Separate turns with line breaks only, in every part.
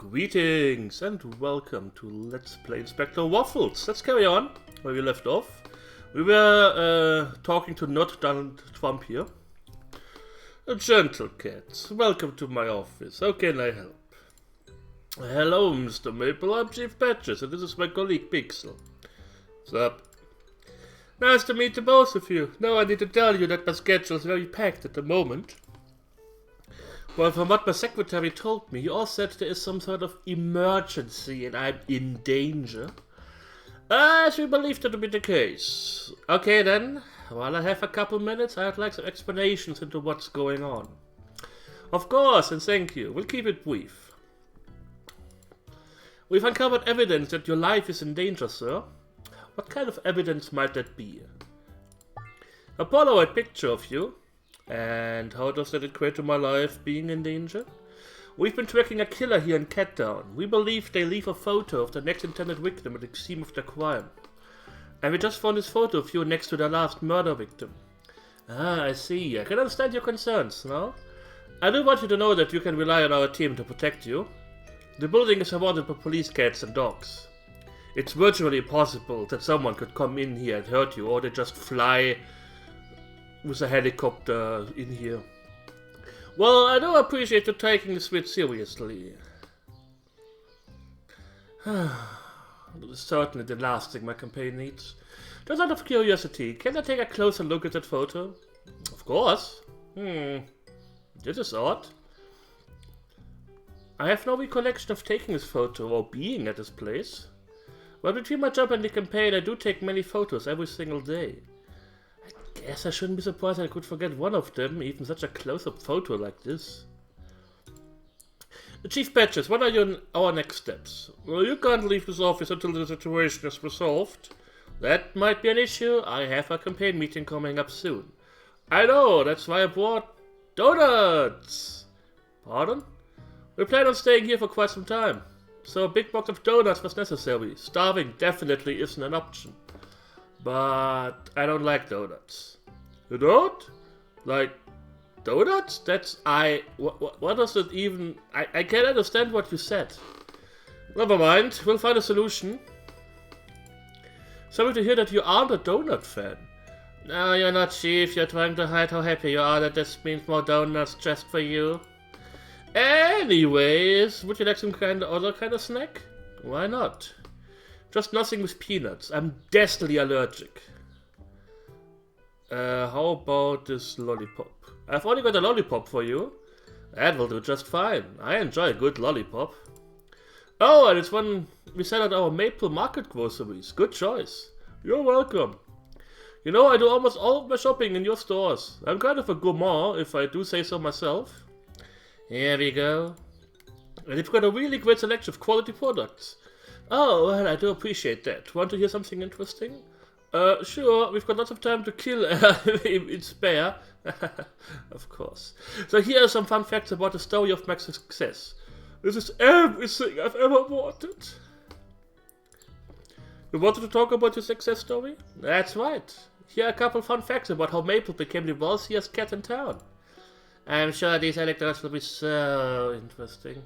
Greetings and welcome to Let's Play Inspector Waffles. Let's carry on where we left off. We were talking to not Donald Trump here. A gentle cat. Welcome to my office. How can I help? Hello, Mr. Maple. I'm Chief Patches and this is my colleague Pixel. What's up? Nice to meet the both of you. Now I need to tell you that my schedule is very packed at the moment. Well, from what my secretary told me, you all said there is some sort of emergency and I'm in danger. As we believe that to be the case. Okay then, while I have a couple minutes, I'd like some explanations into what's going on. Of course, and thank you. We'll keep it brief. We've uncovered evidence that your life is in danger, sir. What kind of evidence might that be? A Polaroid picture of you. And how does that equate to my life being in danger? We've been tracking a killer here in Cattown. We believe they leave a photo of the next intended victim at the scene of the crime. And we just found this photo of you next to the last murder victim. Ah, I see. I can understand your concerns, no? I do want you to know that you can rely on our team to protect you. The building is surrounded by police cats and dogs. It's virtually impossible that someone could come in here and hurt you, or they just fly with a helicopter in here. Well, I do appreciate you taking this bit seriously. This is certainly the last thing my campaign needs. Just out of curiosity, can I take a closer look at that photo? Of course. This is odd. I have no recollection of taking this photo or being at this place. Well, between my job and the campaign, I do take many photos every single day. Guess I shouldn't be surprised I could forget one of them, even such a close-up photo like this. Chief Patches, what are our next steps? Well, you can't leave this office until the situation is resolved. That might be an issue. I have a campaign meeting coming up soon. I know, that's why I brought donuts! Pardon? We plan on staying here for quite some time, so a big box of donuts was necessary. Starving definitely isn't an option. But I don't like donuts. You don't? Like donuts? What does it even... I can't understand what you said. Never mind, we'll find a solution. Sorry to hear that you aren't a donut fan. No, you're not, Chief. You're trying to hide how happy you are that this means more donuts just for you. Anyways, would you like some other kind of snack? Why not? Just nothing with peanuts. I'm deathly allergic. How about this lollipop? I've only got a lollipop for you. That will do just fine. I enjoy a good lollipop. Oh, and it's one we sell at our Maple Market groceries. Good choice. You're welcome. You know, I do almost all of my shopping in your stores. I'm kind of a gourmand, if I do say so myself. Here we go. And you've got a really great selection of quality products. Oh, well, I do appreciate that. Want to hear something interesting? Sure, we've got lots of time to kill in spare. Of course. So here are some fun facts about the story of my success. This is everything I've ever wanted. You wanted to talk about your success story? That's right. Here are a couple fun facts about how Maple became the wealthiest cat in town. I'm sure these anecdotes will be so interesting.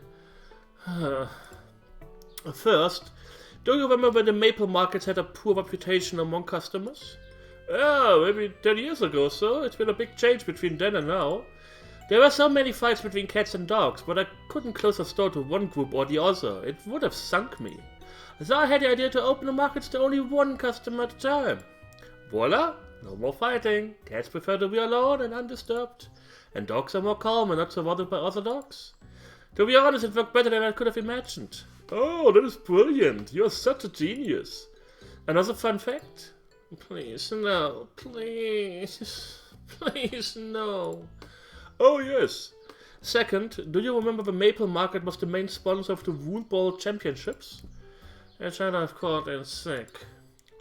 First, do you remember when the Maple Markets had a poor reputation among customers? Oh, maybe 10 years ago, so it's been a big change between then and now. There were so many fights between cats and dogs, but I couldn't close a store to one group or the other. It would have sunk me. So I had the idea to open the markets to only one customer at a time. Voila! No more fighting. Cats prefer to be alone and undisturbed. And dogs are more calm and not surrounded by other dogs. To be honest, it worked better than I could have imagined. Oh, that is brilliant. You're such a genius. Another fun fact? Please, no. Please. Please, no. Oh, yes. Second, do you remember the Maple Market was the main sponsor of the Wool Ball Championships? And I've caught in sick.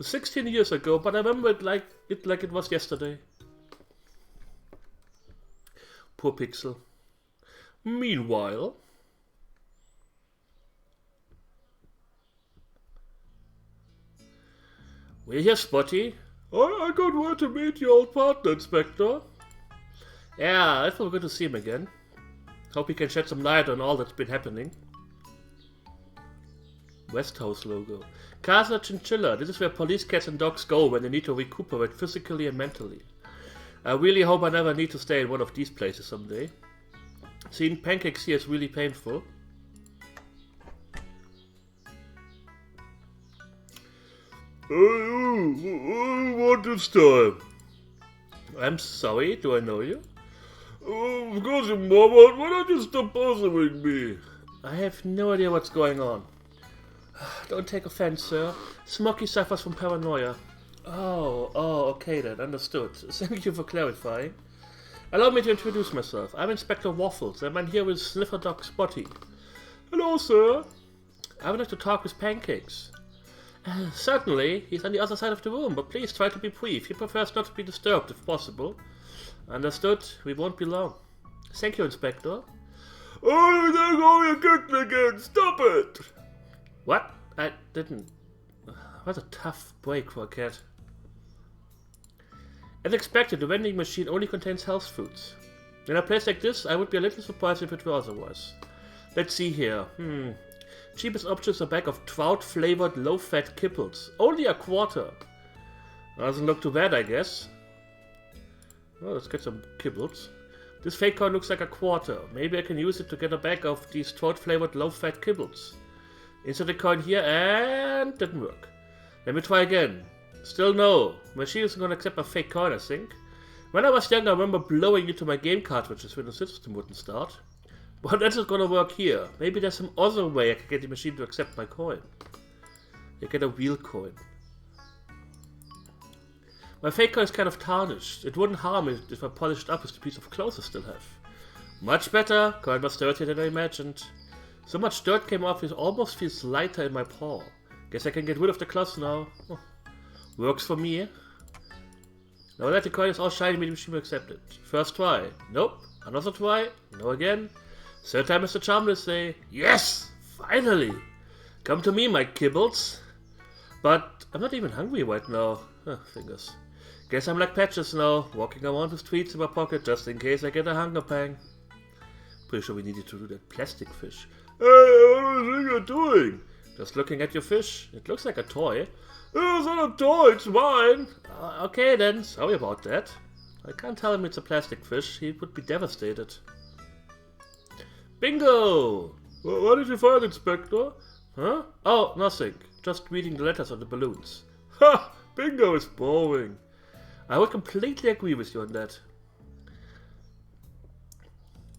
16 years ago, but I remember it like it was yesterday. Poor Pixel. Meanwhile... We're here, Spotty. I can't wait to meet your old partner, Inspector. Yeah, I feel good to see him again. Hope he can shed some light on all that's been happening. West House logo. Casa Chinchilla. This is where police cats and dogs go when they need to recuperate physically and mentally. I really hope I never need to stay in one of these places someday. Seeing pancakes here is really painful. What this time? I'm sorry, do I know you? Of course, Mama, why don't you stop bothering me? I have no idea what's going on. Don't take offense, sir. Smokey suffers from paranoia. Oh, okay then, understood. Thank you for clarifying. Allow me to introduce myself. I'm Inspector Waffles, and I'm here with Sniffer Dog Spotty. Hello, sir. I would like to talk with Pancakes. Certainly, he's on the other side of the room, but please try to be brief. He prefers not to be disturbed if possible. Understood, we won't be long. Thank you, Inspector. Oh, they're going to get me again! Stop it! What? I didn't... What a tough break for a cat. As expected, the vending machine only contains health foods. In a place like this, I would be a little surprised if it were otherwise. Let's see here. Cheapest option is a bag of trout-flavored low-fat kibbles. Only a quarter. Doesn't look too bad, I guess. Well, let's get some kibbles. This fake coin looks like a quarter. Maybe I can use it to get a bag of these trout-flavored low-fat kibbles. Insert the coin here and didn't work. Let me try again. Still no. Machine isn't gonna accept a fake coin, I think. When I was young, I remember blowing into my game cartridges when the system wouldn't start. But that's not gonna work here. Maybe there's some other way I can get the machine to accept my coin. I get a wheel coin. My fake coin is kind of tarnished. It wouldn't harm it if I polished up with the piece of clothes I still have. Much better. Coin was dirtier than I imagined. So much dirt came off, it almost feels lighter in my paw. Guess I can get rid of the cloth now. Oh, works for me. Now that the coin is all shiny, the machine will accept it. First try. Nope. Another try. No again. Third time is the charm, they say. Yes! Finally! Come to me, my kibbles. But I'm not even hungry right now. Fingers. Guess I'm like Patches now, walking around the streets in my pocket just in case I get a hunger pang. Pretty sure we needed to do that plastic fish. Hey, what do you think you're doing? Just looking at your fish. It looks like a toy. It's not a toy, it's mine. Okay then, sorry about that. I can't tell him it's a plastic fish, he would be devastated. Bingo! What did you find, Inspector? Huh? Oh, nothing. Just reading the letters on the balloons. Ha! Bingo is boring. I would completely agree with you on that.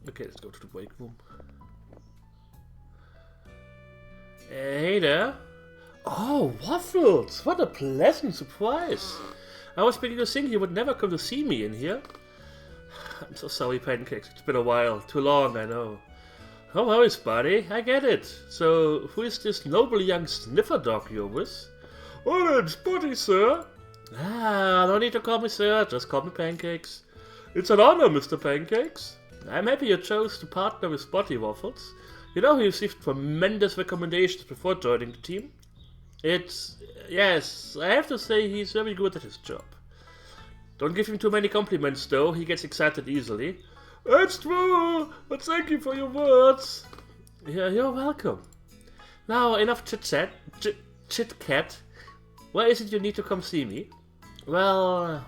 Okay, let's go to the break room. Hey there. Oh, Waffles! What a pleasant surprise. I was beginning to think you would never come to see me in here. I'm so sorry, Pancakes. It's been a while. Too long, I know. No worries, buddy. I get it. So, who is this noble young sniffer dog you're with? Oh, that's Spotty, sir. No need to call me sir. Just call me Pancakes. It's an honor, Mr. Pancakes. I'm happy you chose to partner with Spotty, Waffles. You know he received tremendous recommendations before joining the team? Yes, I have to say he's very good at his job. Don't give him too many compliments though, he gets excited easily. That's true, but thank you for your words. Yeah, you're welcome. Now, enough chit-chat. Chit-cat. Why is it you need to come see me? Well,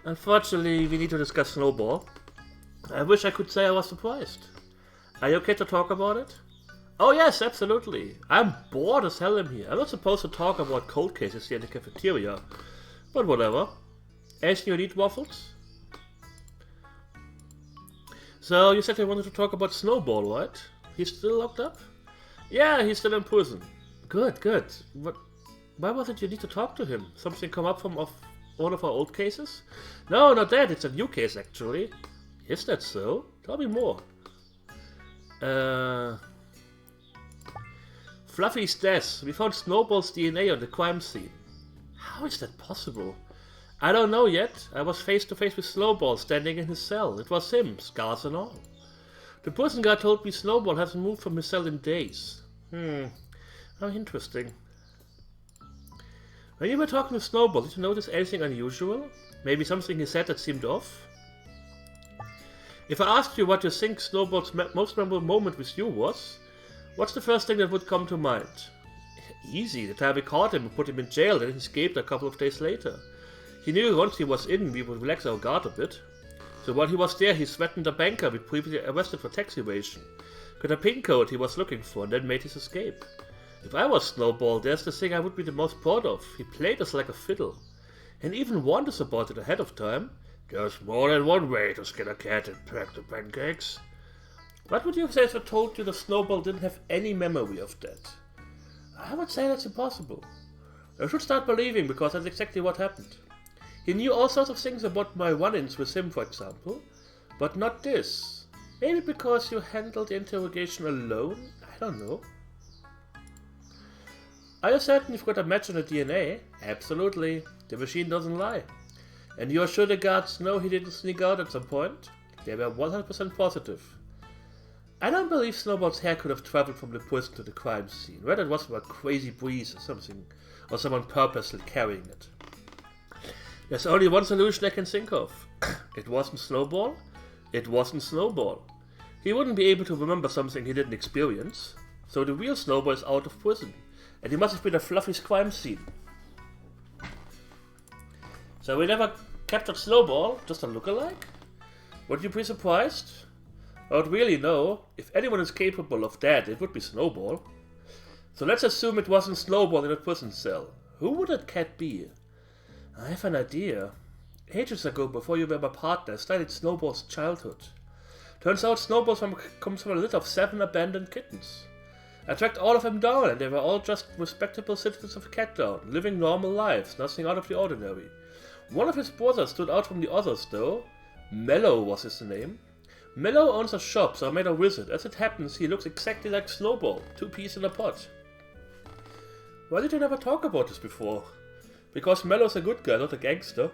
unfortunately, we need to discuss Snowball. I wish I could say I was surprised. Are you okay to talk about it? Oh yes, absolutely. I'm bored as hell in here. I'm not supposed to talk about cold cases here in the cafeteria. But whatever. Anything you need, Waffles? So, you said you wanted to talk about Snowball, right? He's still locked up? Yeah, he's still in prison. Good, good. Why was it you need to talk to him? Something come up from one of our old cases? No, not that. It's a new case, actually. Is that so? Tell me more. Fluffy's death. We found Snowball's DNA on the crime scene. How is that possible? I don't know yet. I was face to face with Snowball standing in his cell. It was him, scars and all. The prison guard told me Snowball hasn't moved from his cell in days. How interesting. When you were talking with Snowball, did you notice anything unusual? Maybe something he said that seemed off? If I asked you what you think Snowball's most memorable moment with you was, what's the first thing that would come to mind? Easy. The time we caught him, we put him in jail, then he escaped a couple of days later. He knew once he was in, we would relax our guard a bit. So while he was there, he threatened a banker we'd previously arrested for tax evasion, got a pin code he was looking for, and then made his escape. If I was Snowball, there's the thing I would be the most proud of. He played us like a fiddle, and even warned us about it ahead of time. There's more than one way to skin a cat and pack the pancakes. What would you say if I told you the Snowball didn't have any memory of that? I would say that's impossible. I should start believing, because that's exactly what happened. He knew all sorts of things about my run-ins with him, for example, but not this. Maybe because you handled the interrogation alone? I don't know. Are you certain you've got a match on the DNA? Absolutely. The machine doesn't lie. And you're sure the guards know he didn't sneak out at some point? They were 100% positive. I don't believe Snowball's hair could have traveled from the prison to the crime scene. Whether it was from a crazy breeze or something, or someone purposely carrying it. There's only one solution I can think of. It wasn't Snowball. It wasn't Snowball. He wouldn't be able to remember something he didn't experience. So the real Snowball is out of prison. And he must have been a fluffy crime scene. So we never captured Snowball, just a lookalike? Would you be surprised? I would really know. If anyone is capable of that, it would be Snowball. So let's assume it wasn't Snowball in a prison cell. Who would that cat be? I have an idea. Ages ago, before you were my partner, I studied Snowball's childhood. Turns out Snowball comes from a litter of 7 abandoned kittens. I tracked all of them down, and they were all just respectable citizens of Cattown, living normal lives, nothing out of the ordinary. One of his brothers stood out from the others, though. Mellow was his name. Mellow owns a shop, so I made a visit. As it happens, he looks exactly like Snowball, 2 peas in a pod. Why did you never talk about this before? Because Mellow's a good guy, not a gangster.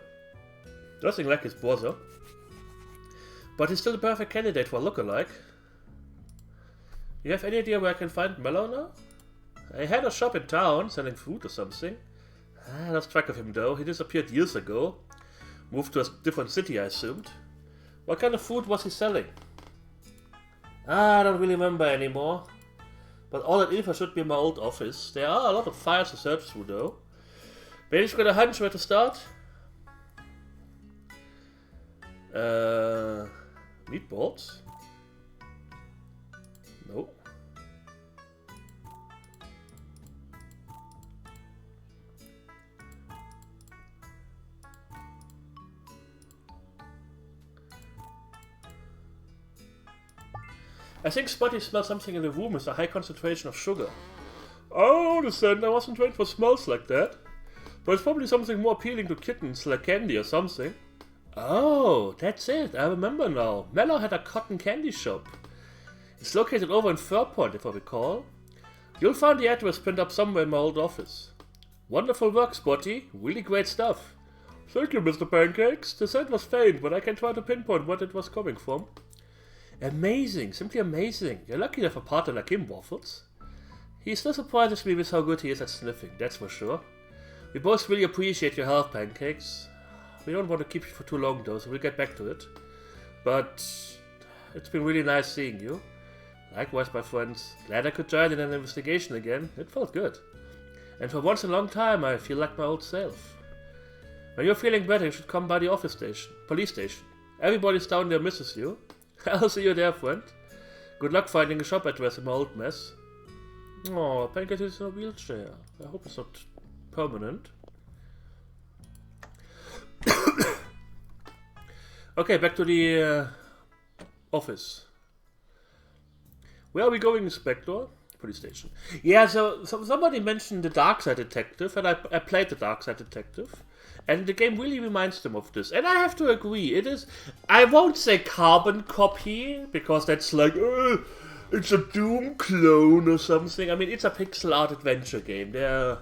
Nothing like his brother. But he's still the perfect candidate for a lookalike. You have any idea where I can find Mellow now? I had a shop in town, selling food or something. I lost track of him though, he disappeared years ago. Moved to a different city, I assumed. What kind of food was he selling? I don't really remember anymore. But all that info should be in my old office. There are a lot of files to search through though. Maybe you've got a hunch where to start? Meatballs? No. I think Spotty smells something in the room with a high concentration of sugar. Oh, understand, I wasn't trained for smells like that. But it's probably something more appealing to kittens, like candy or something. Oh, that's it, I remember now. Mellow had a cotton candy shop. It's located over in Fairpoint, if I recall. You'll find the address pinned up somewhere in my old office. Wonderful work, Spotty. Really great stuff. Thank you, Mr. Pancakes. The scent was faint, but I can try to pinpoint what it was coming from. Amazing, simply amazing. You're lucky to have a partner like him, Waffles. He still surprises me with how good he is at sniffing, that's for sure. We both really appreciate your help, Pancakes. We don't want to keep you for too long though, so we'll get back to it. But it's been really nice seeing you. Likewise, my friends. Glad I could join in an investigation again. It felt good. And for once in a long time, I feel like my old self. When you're feeling better, you should come by the police station. Everybody's down there misses you. I'll see you there, friend. Good luck finding a shop address in my old mess. Oh, Pancake is in a wheelchair. I hope it's not permanent. Okay, back to the office. Where are we going, Inspector? Police station. Yeah, so somebody mentioned the Darkside Detective, and I played the Darkside Detective. And the game really reminds them of this. And I have to agree, it is... I won't say carbon copy, because that's like... it's a Doom clone or something. I mean, it's a pixel art adventure game. They're...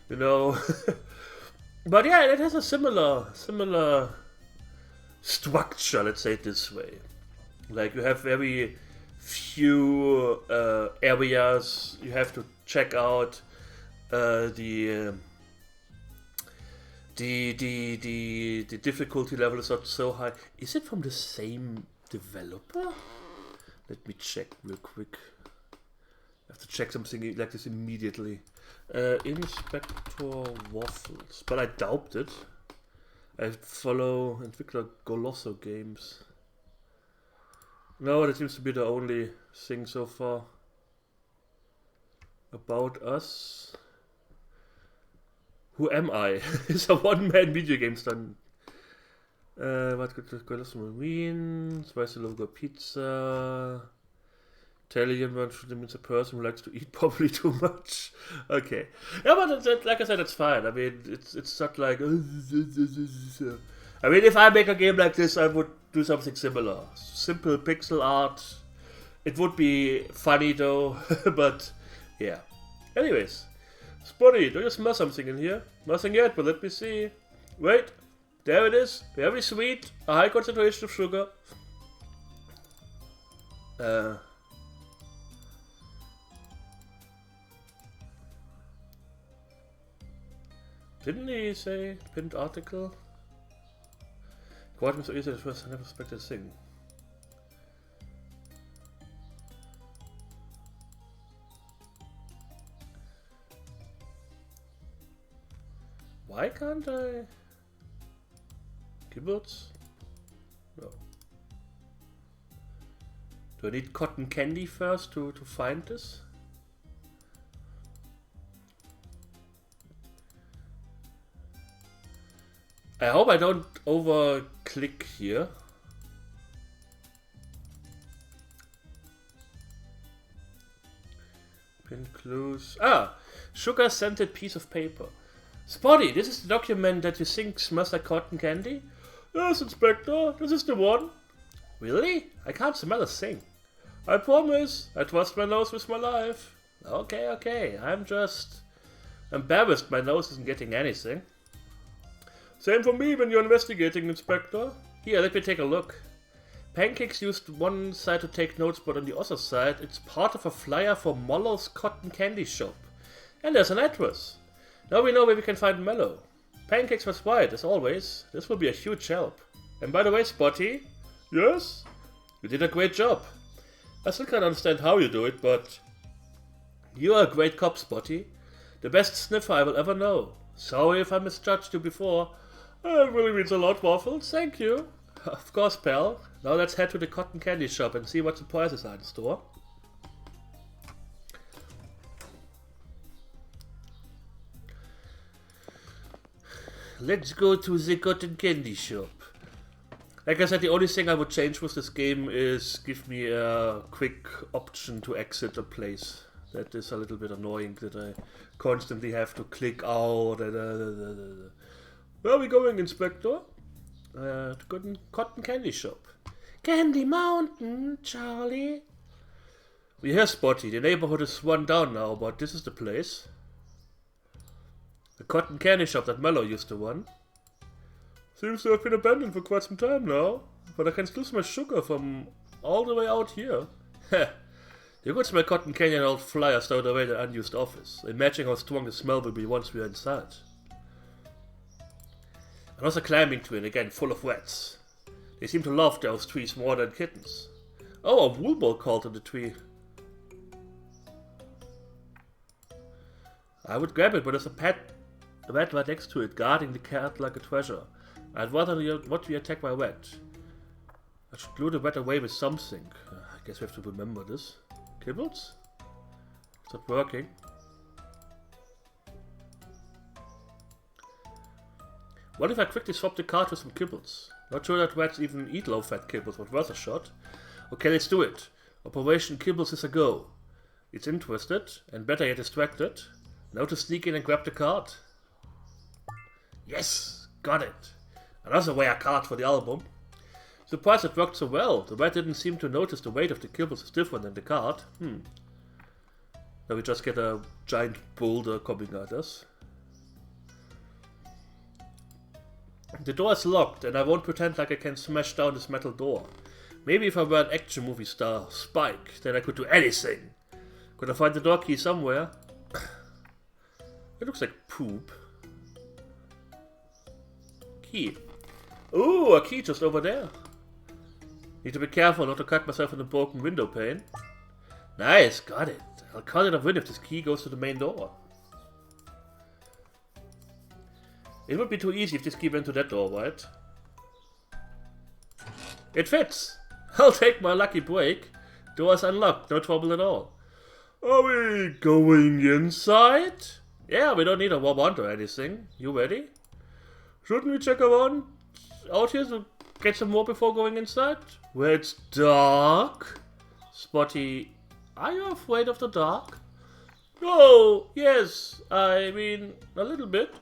You know... But yeah, it has a similar structure, let's say it this way. Like, you have very few areas. You have to check out the difficulty level is not so high. Is it from the same developer? Let me check real quick. have to check something like this immediately. Inspector Waffles. But I doubt it. I follow Entwickler Golosso Games. No, that seems to be the only thing so far. About Us. Who am I? It's a one-man video game stand. What could Golosso Marines? Spicy Logo Pizza. Italian one means a person who likes to eat probably too much. Okay. Yeah, but like I said, it's fine. I mean, it's not like... I mean, if I make a game like this, I would do something similar. Simple pixel art. It would be funny though, but yeah. Anyways. Spotty, do you smell something in here? Nothing yet, but let me see. Wait. There it is. Very sweet. A high concentration of sugar. Didn't he say pinned article? Quite so easy at first, I never expected a thing. Why can't I? Keyboards? No. Do I need cotton candy first to find this? I hope I don't over-click here. Pin clues. Ah! Sugar-scented piece of paper. Spotty, this is the document that you think smells like cotton candy? Yes, Inspector, this is the one. Really? I can't smell a thing. I promise. I trust my nose with my life. Okay. I'm just embarrassed my nose isn't getting anything. Same for me when you're investigating, Inspector. Here, let me take a look. Pancakes used one side to take notes, but on the other side, it's part of a flyer for Mollo's cotton candy shop. And there's an address. Now we know where we can find Mello. Pancakes was right, as always. This will be a huge help. And by the way, Spotty. Yes? You did a great job. I still can't understand how you do it, but... You are a great cop, Spotty. The best sniffer I will ever know. Sorry if I misjudged you before. It really means a lot, Waffles. Thank you. Of course, pal. Now let's head to the cotton candy shop and see what surprises are in store. Let's go to the cotton candy shop. Like I said, the only thing I would change with this game is give me a quick option to exit a place. That is a little bit annoying that I constantly have to click out. Where are we going, Inspector? To cotton candy shop. Candy Mountain, Charlie. We hear Spotty. The neighborhood is run down now, but this is the place. The cotton candy shop that Mello used to run. Seems to have been abandoned for quite some time now, but I can still smell sugar from all the way out here. Heh. You could smell cotton candy and old flyers stowed away in the unused office. Imagine how strong the smell will be once we are inside. Another climbing tree, and again full of rats. They seem to love those trees more than kittens. Oh, a wool ball called on the tree. I would grab it, but there's a rat right next to it, guarding the cat like a treasure. I'd rather not be attacked by a rat. I should lure the rat away with something. I guess we have to remember this. Kibbles? It's not working. What if I quickly swap the cart with some kibbles? Not sure that rats even eat low-fat kibbles, but worth a shot. Okay, let's do it. Operation Kibbles is a go. It's interested, and better yet distracted. Now to sneak in and grab the cart. Yes! Got it! Another way a cart for the album. Surprised it worked so well. The rat didn't seem to notice the weight of the kibbles is different than the cart. Now we just get a giant boulder coming at us. The door is locked, and I won't pretend like I can smash down this metal door. Maybe if I were an action movie star, Spike, then I could do anything. Could I find the door key somewhere? It looks like poop. Key. Ooh, a key just over there. Need to be careful not to cut myself in the broken window pane. Nice, got it. I'll call it a win if this key goes to the main door. It would be too easy if this key went to that door, right? It fits! I'll take my lucky break. Door's unlocked, no trouble at all. Are we going inside? Yeah, we don't need a warm or anything. You ready? Shouldn't we check around out here to get some more before going inside? Where it's dark? Spotty, are you afraid of the dark? No, yes, I mean, a little bit.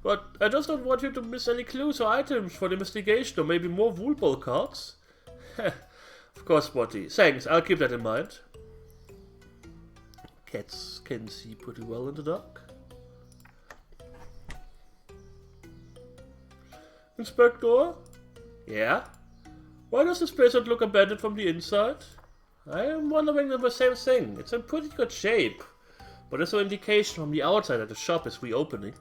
But I just don't want you to miss any clues or items for the investigation, or maybe more wool cards. Of course, Spotty. Thanks, I'll keep that in mind. Cats can see pretty well in the dark. Inspector? Yeah? Why does this place not look abandoned from the inside? I am wondering the same thing. It's in pretty good shape. But there's no indication from the outside that the shop is reopening.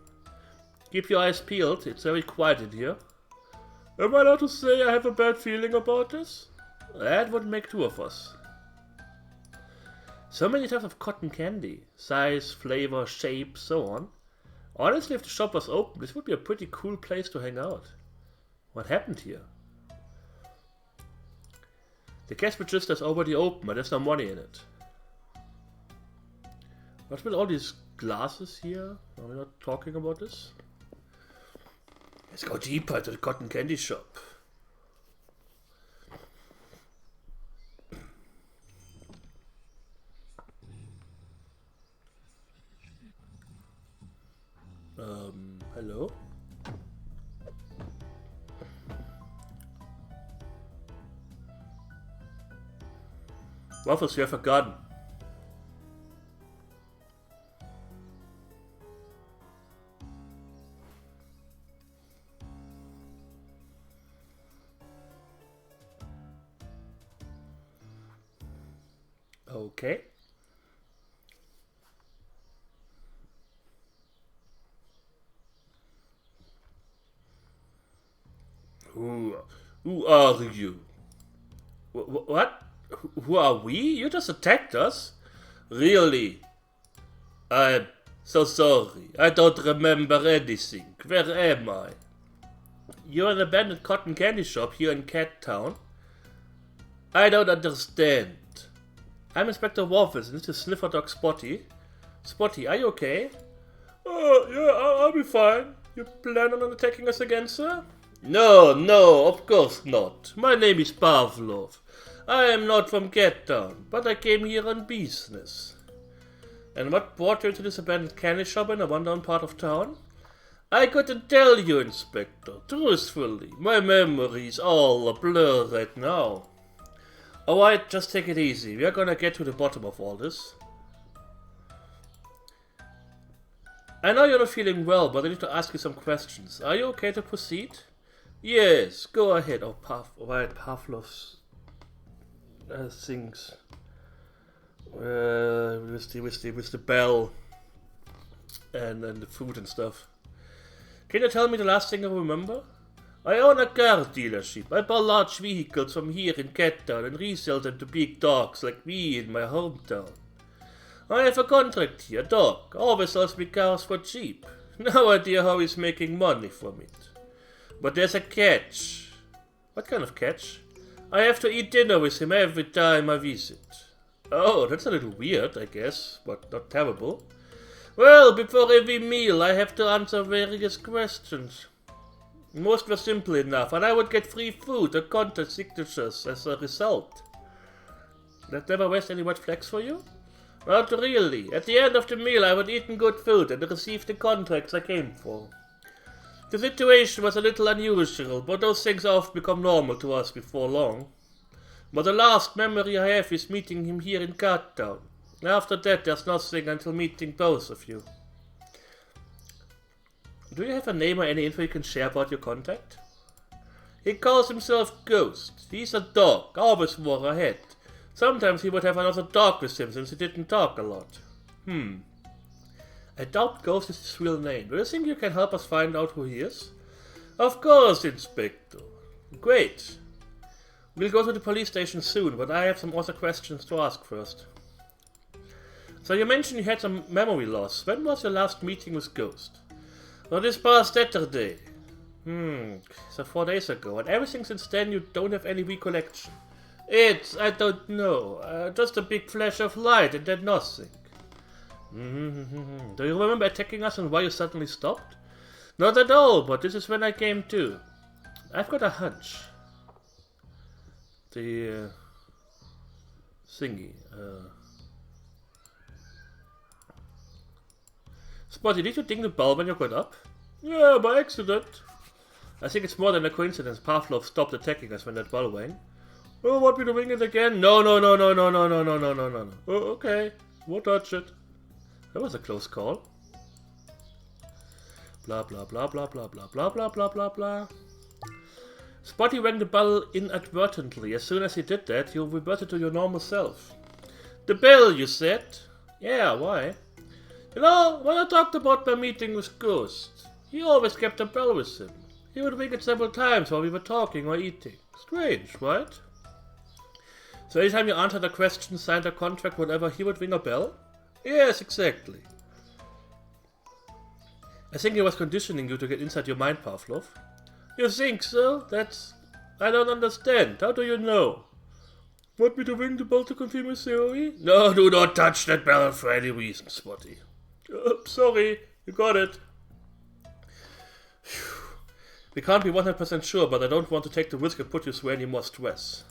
Keep your eyes peeled, it's very quiet in here. Am I allowed to say I have a bad feeling about this? That would make two of us. So many types of cotton candy. Size, flavor, shape, so on. Honestly, if the shop was open, this would be a pretty cool place to hang out. What happened here? The cash register is already open, but there's no money in it. What with all these glasses here? Are we not talking about this? Let's go deeper to the cotton candy shop. Hello? Waffles, you have a gun. Okay. Who are you? What? Who are we? You just attacked us? Really? I'm so sorry. I don't remember anything. Where am I? You're an abandoned cotton candy shop here in Cat Town. I don't understand. I'm Inspector Waffles, and this is Sniffer Dog Spotty. Spotty, are you okay? Yeah, I'll be fine. You plan on attacking us again, sir? No, of course not. My name is Pavlov. I am not from Cat Town, but I came here on business. And what brought you to this abandoned candy shop in a rundown part of town? I couldn't tell you, Inspector. Truthfully, my memory is all a blur right now. Alright, just take it easy. We are gonna get to the bottom of all this. I know you're not feeling well, but I need to ask you some questions. Are you okay to proceed? Yes, go ahead. Oh, Pavlov's things. With the bell and the food and stuff. Can you tell me the last thing I remember? I own a car dealership. I buy large vehicles from here in Cat Town and resell them to big dogs like me in my hometown. I have a contract here. Dog always sells me cars for cheap. No idea how he's making money from it. But there's a catch. What kind of catch? I have to eat dinner with him every time I visit. Oh, that's a little weird, I guess, but not terrible. Well, before every meal I have to answer various questions. Most were simple enough, and I would get free food or contact signatures as a result. That never raised any red flags for you? Not really. At the end of the meal I would eat good food and receive the contracts I came for. The situation was a little unusual, but those things often become normal to us before long. But the last memory I have is meeting him here in Cat Town. After that there's nothing until meeting both of you. Do you have a name or any info you can share about your contact? He calls himself Ghost. He's a dog, always wore a hat. Sometimes he would have another dog with him since he didn't talk a lot. I doubt Ghost is his real name. Do you think you can help us find out who he is? Of course, Inspector. Great. We'll go to the police station soon, but I have some other questions to ask first. So you mentioned you had some memory loss. When was your last meeting with Ghost? Well, this past Saturday. So 4 days ago. And everything since then you don't have any recollection. I don't know. Just a big flash of light and then nothing. Do you remember attacking us and why you suddenly stopped? Not at all, but this is when I came to. I've got a hunch. The thingy. Spotty, did you ding the bell when you got up? Yeah, by accident. I think it's more than a coincidence Pavlov stopped attacking us when that bell rang. Oh, want me to ring it again? No. Oh, okay. Won't touch it. That was a close call. Blah blah blah blah blah blah blah blah blah blah blah. Spotty rang the bell inadvertently. As soon as he did that, you reverted to your normal self. The bell, you said? Yeah, why? You know, when I talked about my meeting with Ghost, he always kept a bell with him. He would ring it several times while we were talking or eating. Strange, right? So anytime you answered a question, signed a contract, whatever, he would ring a bell? Yes, exactly. I think he was conditioning you to get inside your mind, Pavlov. You think so? I don't understand. How do you know? Want me to ring the bell to confirm your theory? No, do not touch that bell for any reason, Spotty. Sorry, you got it. Phew. We can't be 100% sure, but I don't want to take the risk and put you through any more stress.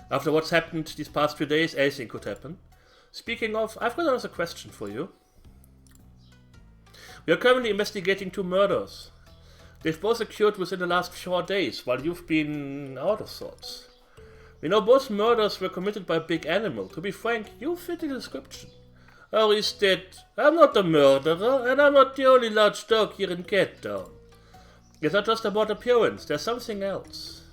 After what's happened these past few days, anything could happen. Speaking of, I've got another question for you. We are currently investigating 2 murders. They've both occurred within the last 4 days, while you've been out of sorts. We know both murders were committed by a big animal. To be frank, you fit the description. Or is that... I'm not a murderer, and I'm not the only large dog here in Cat Town. It's not just about appearance, there's something else.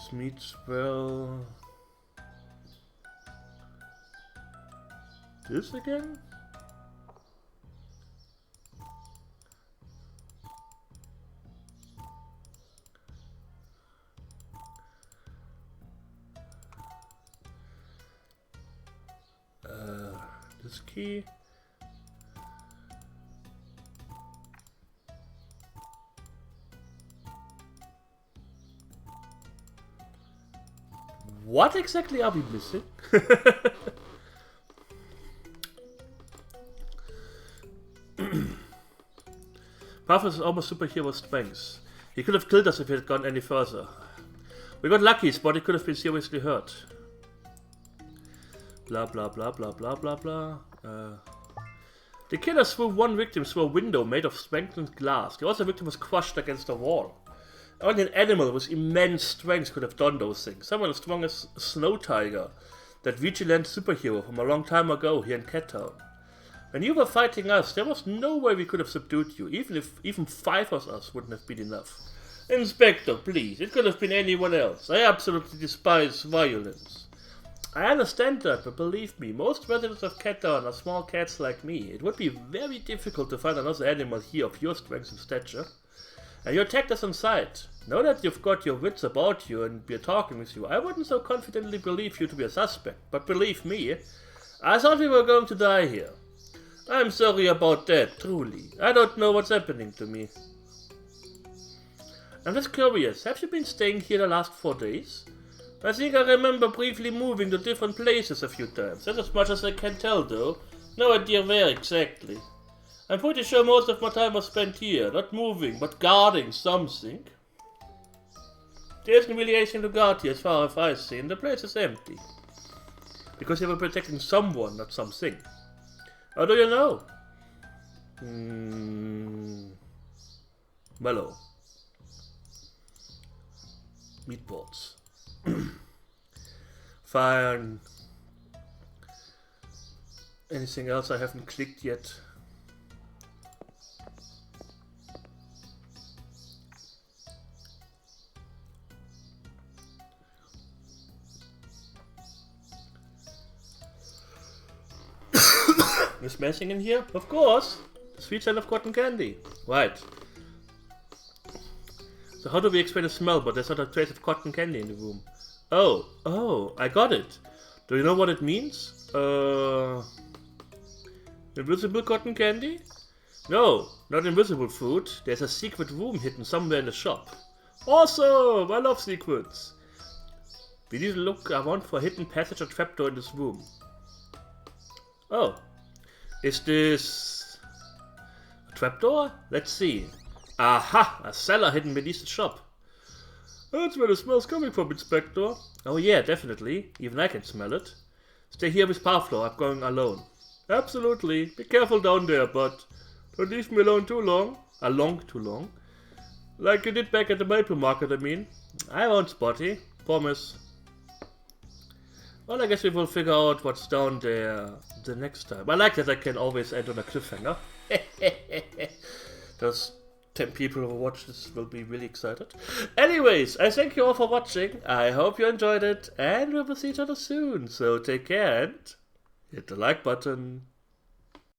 Smithswell. This again? This key. What exactly are we missing? Waffles is almost superhero strength. He could have killed us if he had gone any further. We got lucky, Spotty could have been seriously hurt. Blah blah blah blah blah blah blah. The killer threw one victim through a window made of strengthened glass. The other victim was crushed against a wall. Only an animal with immense strength could have done those things. Someone as strong as Snow Tiger, that vigilant superhero from a long time ago here in Cat Town. When you were fighting us, there was no way we could have subdued you, even 5 of us wouldn't have been enough. Inspector, please, it could have been anyone else. I absolutely despise violence. I understand that, but believe me, most residents of Cat Town are small cats like me. It would be very difficult to find another animal here of your strength and stature. And you attacked us on sight. Now that you've got your wits about you and we're talking with you, I wouldn't so confidently believe you to be a suspect. But believe me, I thought we were going to die here. I'm sorry about that, truly. I don't know what's happening to me. I'm just curious, have you been staying here the last 4 days? I think I remember briefly moving to different places a few times. That's as much as I can tell, though. No idea where exactly. I'm pretty sure most of my time was spent here, not moving, but guarding something. There isn't really anything to guard here as far as I see, and the place is empty. Because you were protecting someone, not something. How do you know? Mellow. Meatballs. Fine. Anything else I haven't clicked yet? Miss Messing in here? Of course! The sweet scent of cotton candy. Right. So how do we explain the smell, but there's not a trace of cotton candy in the room? Oh, I got it. Do you know what it means? Invisible cotton candy? No, not invisible food. There's a secret room hidden somewhere in the shop. Awesome! I love secrets. We need to look around for a hidden passage or trapdoor in this room. Oh. Is this a trapdoor? Let's see. Aha! A cellar hidden beneath the shop. That's where the smell's coming from, Inspector. Oh yeah, definitely. Even I can smell it. Stay here with Parflo. I'm going alone. Absolutely. Be careful down there, but don't leave me alone too long. Too long. Like you did back at the Maple Market, I mean. I won't, Spotty. Promise. Well, I guess we will figure out what's down there the next time. I like that I can always end on a cliffhanger. Those 10 people who watch this will be really excited. Anyways, I thank you all for watching. I hope you enjoyed it, and we will see each other soon. So take care and hit the like button.